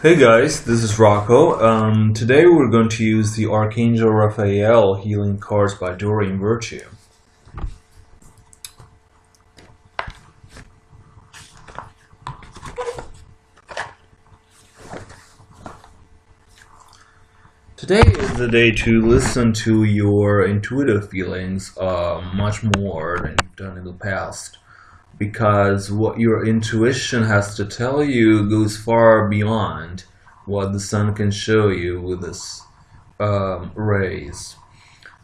Hey guys, this is Rocco. Today we're going to use the Archangel Raphael healing cards by Doreen Virtue. Today is the day to listen to your intuitive feelings much more than you've done in the past. Because what your intuition has to tell you goes far beyond what the sun can show you with its rays.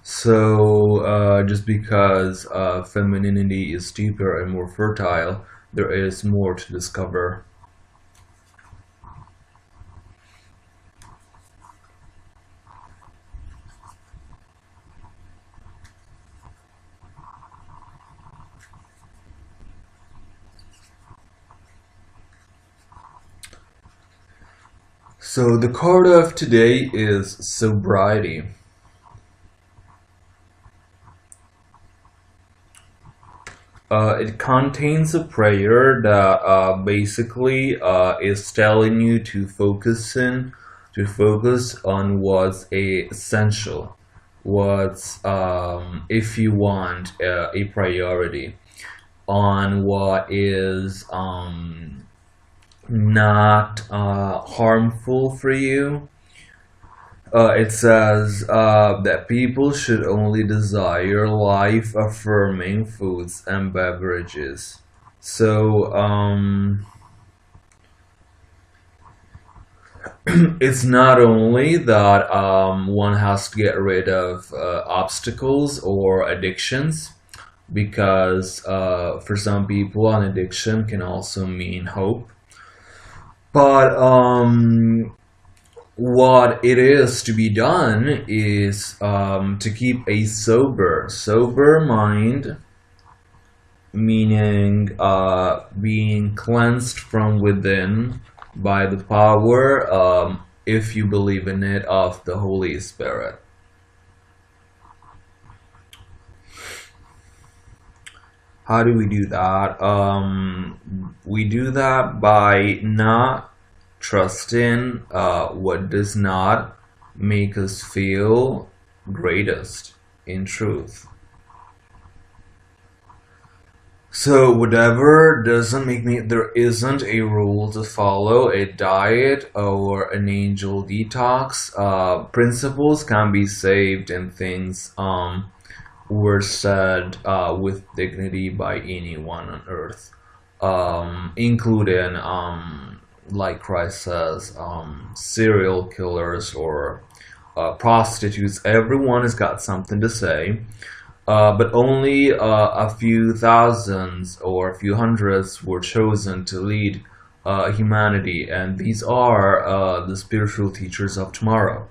So just because femininity is deeper and more fertile, there is more to discover. So the card of today is Sobriety. It contains a prayer that basically is telling you to focus on what's essential, what's if you want a priority, on what is not harmful for you. It says that people should only desire life-affirming foods and beverages. So, it's not only that one has to get rid of obstacles or addictions, because for some people, an addiction can also mean hope. But what it is to be done is to keep a sober mind, meaning being cleansed from within by the power, if you believe in it, of the Holy Spirit. How do we do that? We do that by not trusting what does not make us feel greatest in truth. So whatever doesn't make me, there isn't a rule to follow, a diet or an angel detox. Principles can be saved and things were said with dignity by anyone on earth, including, like Christ says, serial killers or prostitutes. Everyone has got something to say, but only a few thousands or a few hundreds were chosen to lead humanity, and these are the spiritual teachers of tomorrow.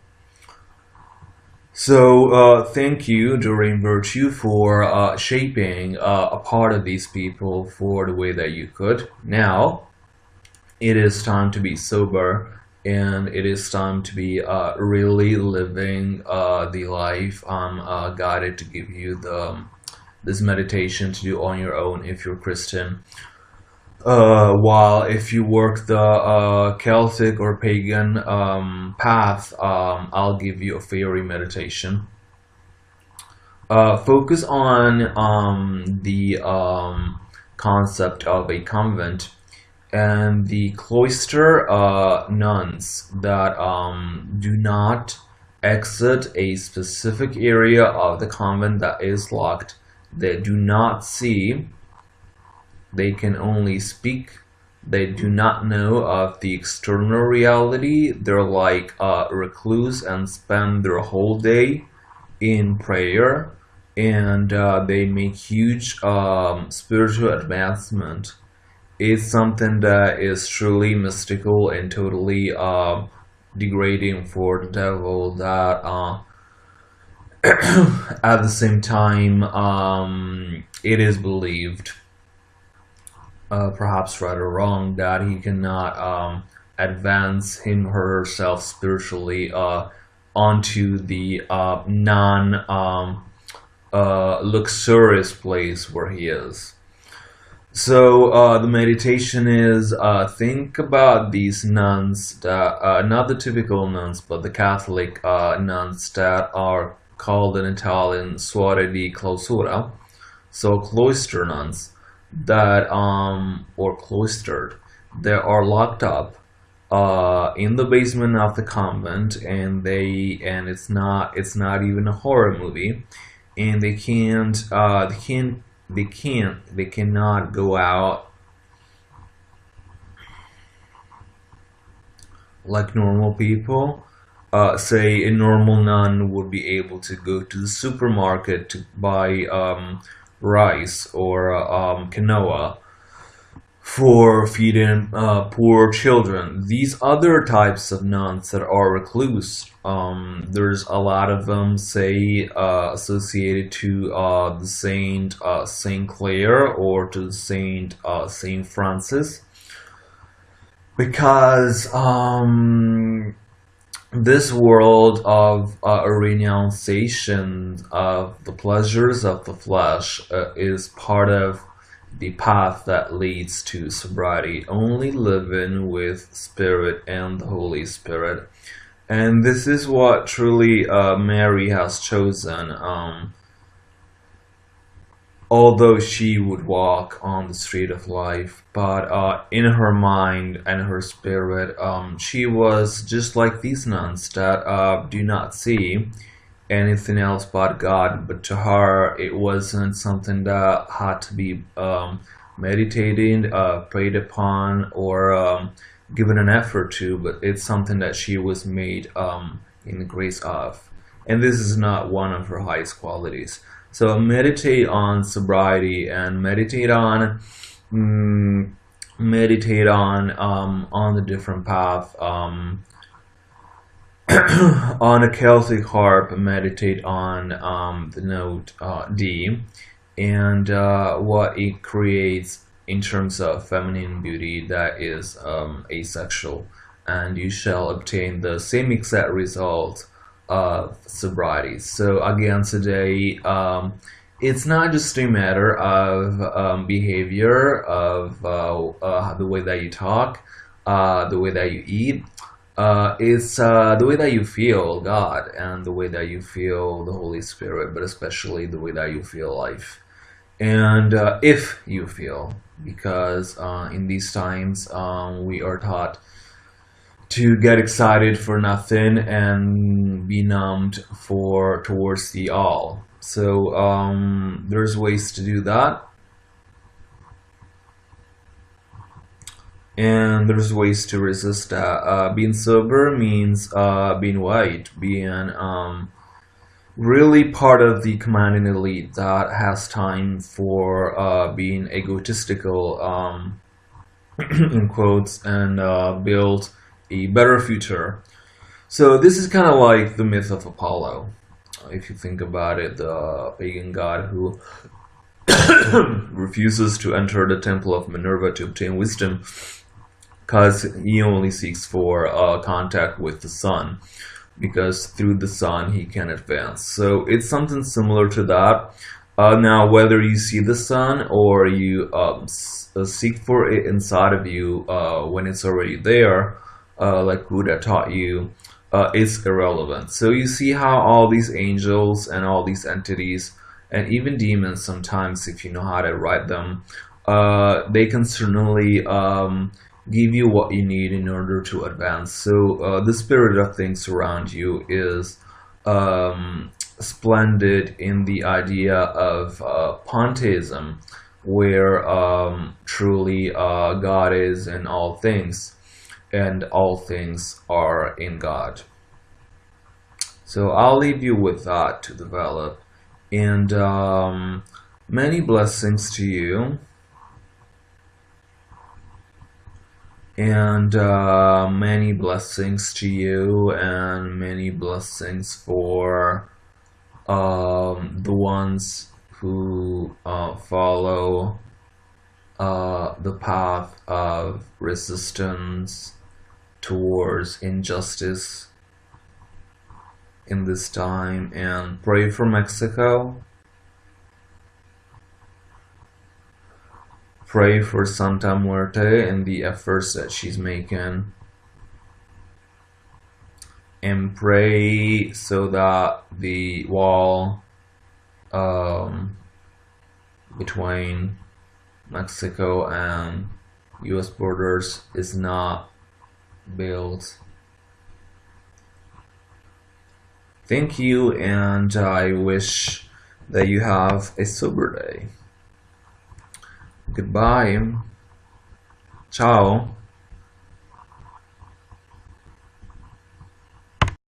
So thank you, Doreen Virtue, for shaping a part of these people for the way that you could. Now, it is time to be sober, and it is time to be really living the life I'm guided to give you this meditation to do on your own if you're Christian. While if you work the Celtic or pagan path, I'll give you a fairy meditation. Focus on the concept of a convent and the cloister nuns that do not exit a specific area of the convent that is locked. They do not see. They can only speak. They do not know of the external reality. They're like a recluse and spend their whole day in prayer, and they make huge spiritual advancement. It's something that is truly mystical and totally degrading for the devil, that at the same time it is believed, perhaps right or wrong, that he cannot advance him or herself spiritually onto the non luxurious place where he is. So the meditation is think about these nuns that not the typical nuns, but the Catholic nuns that are called in Italian suore di clausura, so cloister nuns that or cloistered, they are locked up in the basement of the convent, and it's not even a horror movie, and they cannot go out like normal people. Say a normal nun would be able to go to the supermarket to buy rice or quinoa for feeding poor children. These other types of nuns that are recluse, there's a lot of them, say, associated to the Saint Clare or to Saint Francis, because this world of a renunciation of the pleasures of the flesh is part of the path that leads to sobriety, only living with Spirit and the Holy Spirit. And this is what truly Mary has chosen. Although she would walk on the street of life, but in her mind and her spirit, she was just like these nuns that do not see anything else but God. But to her, it wasn't something that had to be meditated, prayed upon, or given an effort to, but it's something that she was made in the grace of. And this is not one of her highest qualities. So meditate on sobriety and meditate on the different path. On a Celtic harp, meditate on the note D, and what it creates in terms of feminine beauty that is asexual, and you shall obtain the same exact result of sobriety. So again, today, it's not just a matter of behavior, of the way that you talk, the way that you eat. It's the way that you feel God and the way that you feel the Holy Spirit, but especially the way that you feel life. And if you feel, because in these times we are taught to get excited for nothing and be numbed for towards the all. So there's ways to do that, and there's ways to resist that. Being sober means being white, being really part of the commanding elite that has time for being egotistical, in quotes, and build a better future. So this is kind of like the myth of Apollo, if you think about it, the pagan god who refuses to enter the temple of Minerva to obtain wisdom because he only seeks for contact with the sun, because through the sun he can advance. So it's something similar to that. Now, whether you see the sun or you seek for it inside of you when it's already there, like Buddha taught you, is irrelevant. So you see how all these angels and all these entities and even demons sometimes, if you know how to write them, they can certainly give you what you need in order to advance. So the spirit of things around you is splendid in the idea of pantheism, where truly God is in all things, and all things are in God. So I'll leave you with that to develop, and many blessings to you, and many blessings to you, and many blessings for the ones who follow the path of resistance towards injustice in this time, and pray for Mexico. Pray for Santa Muerte and the efforts that she's making, and pray so that the wall between Mexico and US borders is not built. Thank you, and I wish that you have a sober day. Goodbye. Ciao.